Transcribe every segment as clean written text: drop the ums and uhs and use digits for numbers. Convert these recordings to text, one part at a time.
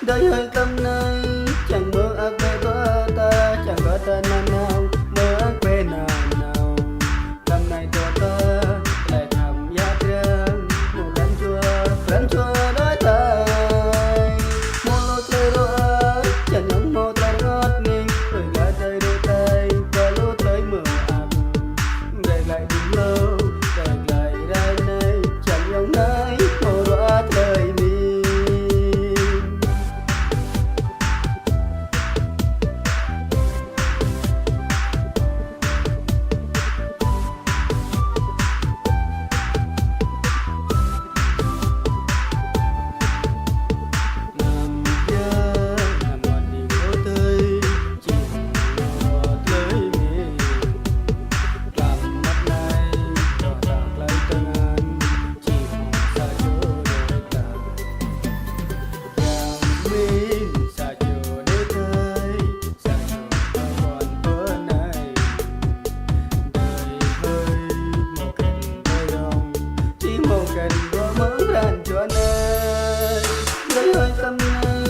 Đời hơi tâm này chẳng mơ ác về có ta, chẳng có ta nào nào mơ ác về nào nào. Tâm này của ta lại thầm giá trăng một lần chua đói tay. Một lô trời đóa chẳng nhắm một tay ngót ninh rồi gã trời đôi tay và lô trời mơ ác. Để lại đúng lâu để lại ra này chẳng giống nấy một đóa trời mi. Đời hơi tâm này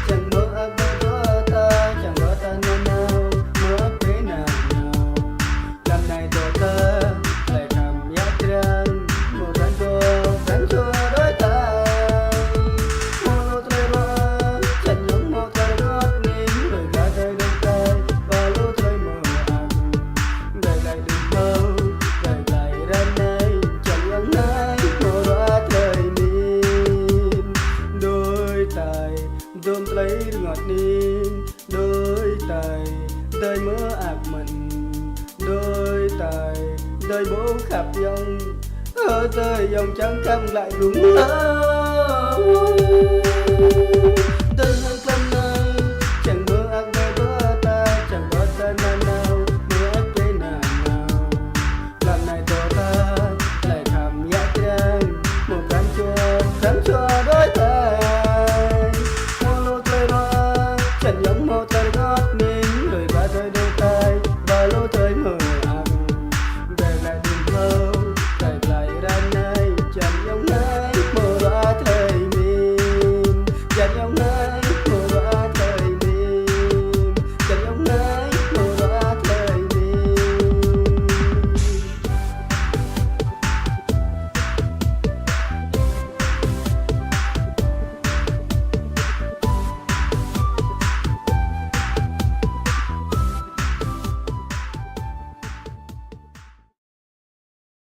chẳng mơ ác về có ta, chẳng có ta nào nào mơ ác thế nào nào. Làm này của ta lại thầm giá trăng một lần chua đói tay. Một lô trời đóa chẳng giống một tay ngót ninh rồi gã trời đôi tay và lô trời mơ ác. Đời lại đừng mơ đời lại ra này chẳng giống nấy một đóa trời tài đôm lấy ngọt nín đôi tài đời mơ ác mình đôi tài đời bố khắp dòng ở tới dòng trắng cam lại đúng lâu.